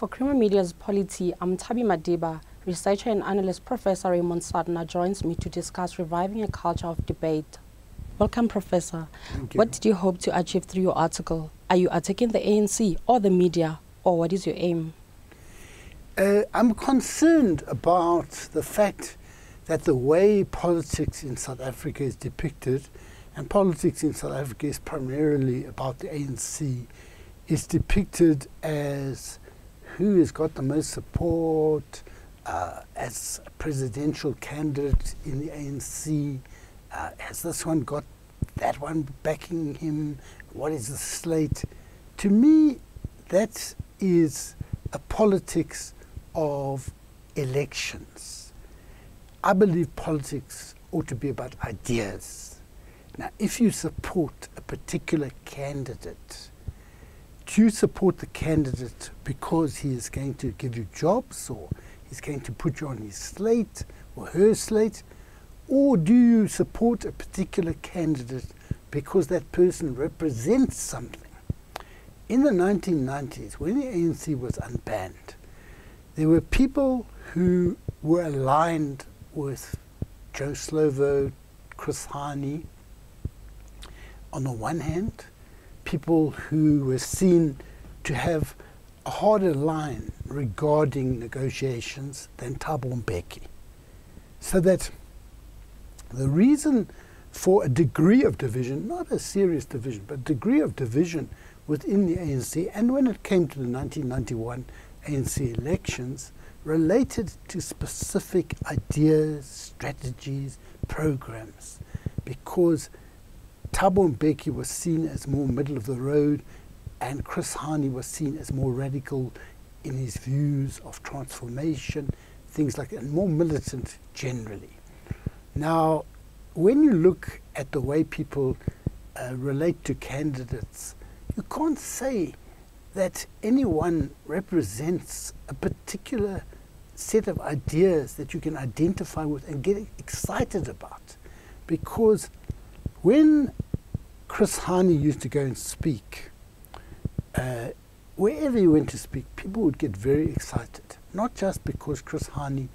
For Creamer Media's Polity, I'm Thabi Madiba. Researcher and analyst Professor Raymond Suttner joins me to discuss reviving a culture of debate. Welcome, Professor. Thank you. What did you hope to achieve through your article? Are you attacking the ANC or the media, or what is your aim? I'm concerned about the fact that the way politics in South Africa is depicted, and politics in South Africa is primarily about the ANC, is depicted as who has got the most support, as a presidential candidate in the ANC, has this one got that one backing him, what is the slate? To me, that is a politics of elections. I believe politics ought to be about ideas. Now, if you support a particular candidate, do you support the candidate because he is going to give you jobs, or he's going to put you on his slate or her slate? Or do you support a particular candidate because that person represents something? In the 1990s, when the ANC was unbanned, there were people who were aligned with Joe Slovo, Chris Hani, on the one hand, people who were seen to have a harder line regarding negotiations than Thabo Mbeki. So that the reason for a degree of division, not a serious division, but a degree of division within the ANC, and when it came to the 1991 ANC elections, related to specific ideas, strategies, programs, because Thabo Mbeki was seen as more middle of the road, and Chris Hani was seen as more radical in his views of transformation, things like that, and more militant generally. Now, when you look at the way people relate to candidates, you can't say that anyone represents a particular set of ideas that you can identify with and get excited about. Because when Chris Hani used to go and speak, wherever he went to speak, people would get very excited. Not just because Chris Hani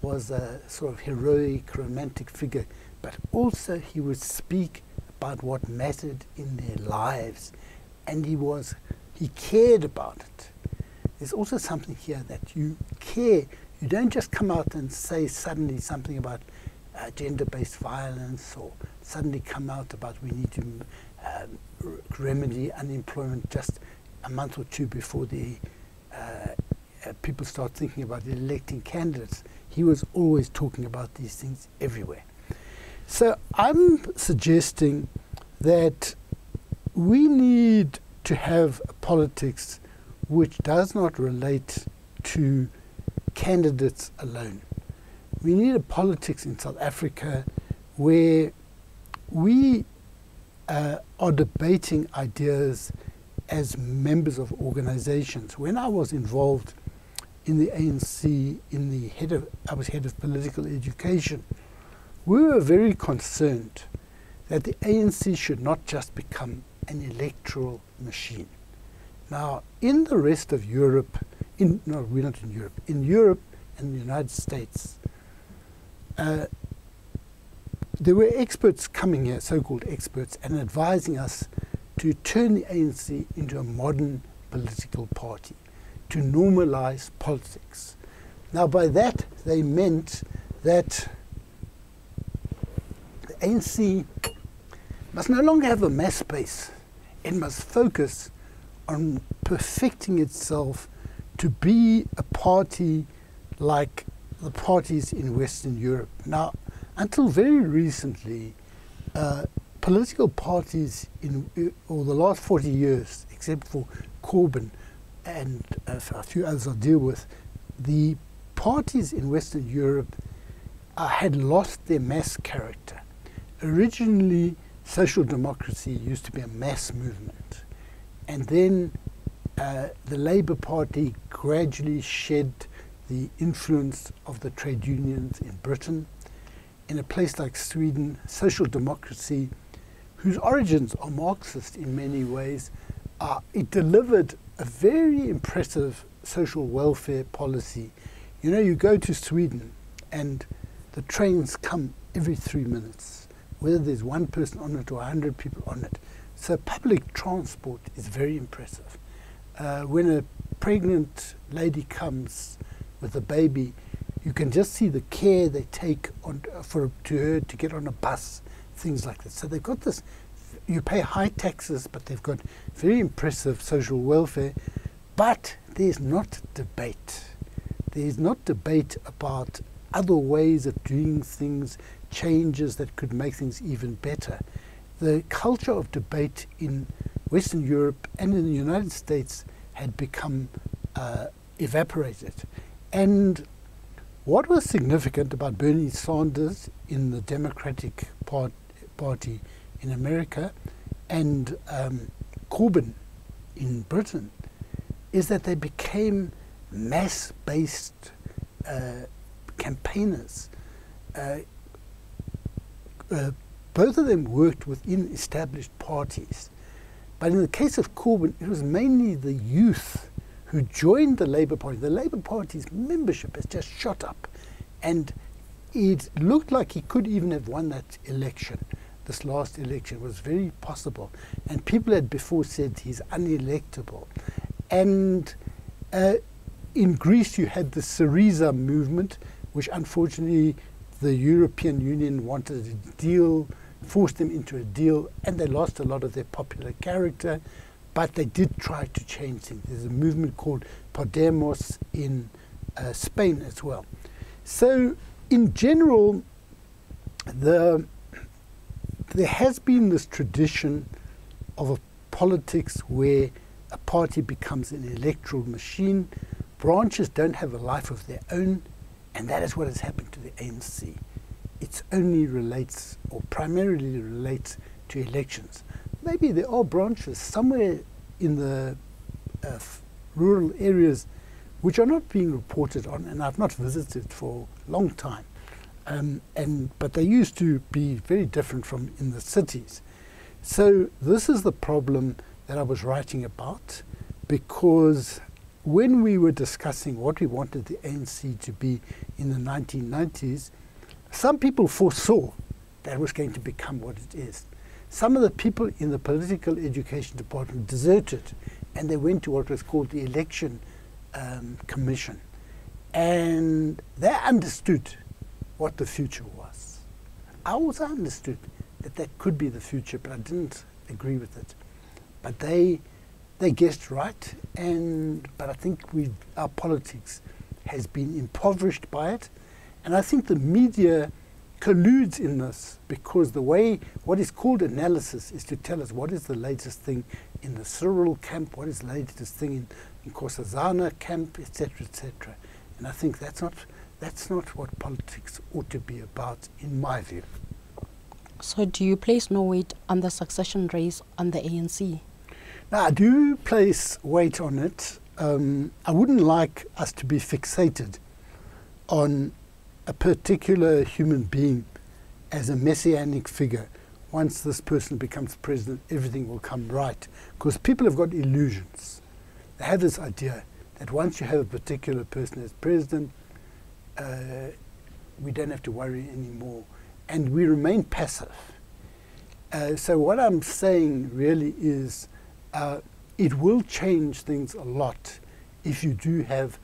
was a sort of heroic, romantic figure, but also he would speak about what mattered in their lives, and he cared about it. There's also something here that you care. You don't just come out and say suddenly something about gender-based violence, or suddenly come out about we need to remedy unemployment just a month or two before the people start thinking about electing candidates. He was always talking about these things everywhere. So I'm suggesting that we need to have a politics which does not relate to candidates alone. We need a politics in South Africa where we are debating ideas as members of organizations. When I was involved in the ANC, I was head of political education, we were very concerned that the ANC should not just become an electoral machine. Now, in the rest of Europe, no, we're not in Europe, in Europe and the United States, there were experts coming here, so-called experts, and advising us to turn the ANC into a modern political party, to normalize politics. Now, by that, they meant that the ANC must no longer have a mass base. It must focus on perfecting itself to be a party like the parties in Western Europe. Now, until very recently, political parties or the last 40 years, except for Corbyn and a few others I'll deal with, the parties in Western Europe had lost their mass character. Originally, social democracy used to be a mass movement. And then the Labour Party gradually shed the influence of the trade unions in Britain. In a place like Sweden, social democracy, whose origins are Marxist in many ways, it delivered a very impressive social welfare policy. You know, you go to Sweden and the trains come every 3 minutes, whether there's one person on it or 100 people on it. So public transport is very impressive. When a pregnant lady comes with a baby, you can just see the care they take to her to get on a bus, things like that. So they've got this, you pay high taxes, but they've got very impressive social welfare. But there's not debate. There's not debate about other ways of doing things, changes that could make things even better. The culture of debate in Western Europe and in the United States had become evaporated. And what was significant about Bernie Sanders in the Democratic Party in America and Corbyn in Britain is that they became mass-based campaigners. Both of them worked within established parties. But in the case of Corbyn, it was mainly the youth who joined the Labour Party. The Labour Party's membership has just shot up. And it looked like he could even have won that election. This last election was very possible. And people had before said he's unelectable. And in Greece, you had the Syriza movement, which unfortunately the European Union wanted a deal, forced them into a deal, and they lost a lot of their popular character. But they did try to change things. There's a movement called Podemos in Spain as well. So in general, there has been this tradition of a politics where a party becomes an electoral machine. Branches don't have a life of their own, and that is what has happened to the ANC. It only relates, or primarily relates, to elections. Maybe there are branches somewhere in the rural areas which are not being reported on, and I've not visited for a long time. But they used to be very different from in the cities. So this is the problem that I was writing about, because when we were discussing what we wanted the ANC to be in the 1990s, some people foresaw that it was going to become what it is. Some of the people in the political education department deserted, and they went to what was called the Election Commission. And they understood what the future was. I also understood that that could be the future, but I didn't agree with it. But they guessed right, but I think our politics has been impoverished by it. And I think the media colludes in this, because the way what is called analysis is to tell us what is the latest thing in the Cyril camp, what is the latest thing in Nkosazana camp, etc., etc. And I think that's not what politics ought to be about, in my view. So do you place no weight on the succession race on the ANC? Now, I do place weight on it. I wouldn't like us to be fixated on a particular human being as a messianic figure. Once this person becomes president, everything will come right. Because people have got illusions. They have this idea that once you have a particular person as president, we don't have to worry anymore. And we remain passive. So what I'm saying really is it will change things a lot if you do have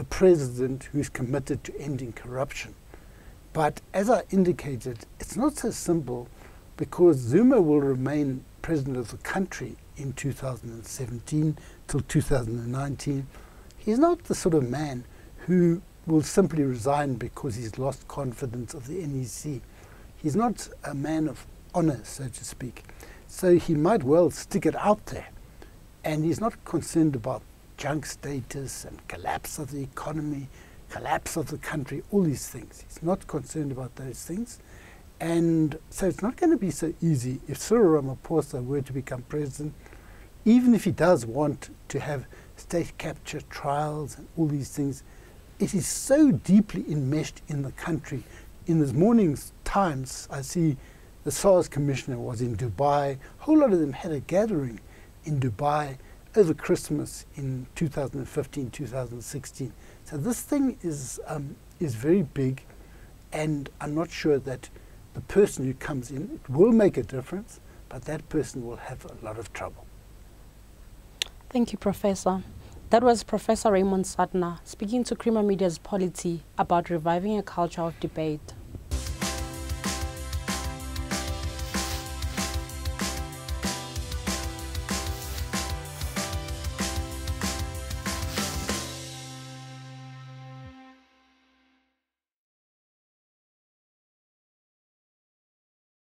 a president who's committed to ending corruption. But as I indicated, it's not so simple, because Zuma will remain president of the country in 2017 till 2019. He's not the sort of man who will simply resign because he's lost confidence of the NEC. He's not a man of honor, so to speak. So he might well stick it out there. And he's not concerned about junk status and collapse of the economy, collapse of the country, all these things. He's not concerned about those things. And so it's not going to be so easy if Cyril Ramaphosa were to become president, even if he does want to have state capture trials and all these things. It is so deeply enmeshed in the country. In this morning's Times, I see the SARS commissioner was in Dubai. A whole lot of them had a gathering in Dubai over Christmas in 2015, 2016. So this thing is very big, and I'm not sure that the person who comes in, it will make a difference, but that person will have a lot of trouble. Thank you, Professor. That was Professor Raymond Suttner speaking to Creamer Media's Polity about reviving a culture of debate.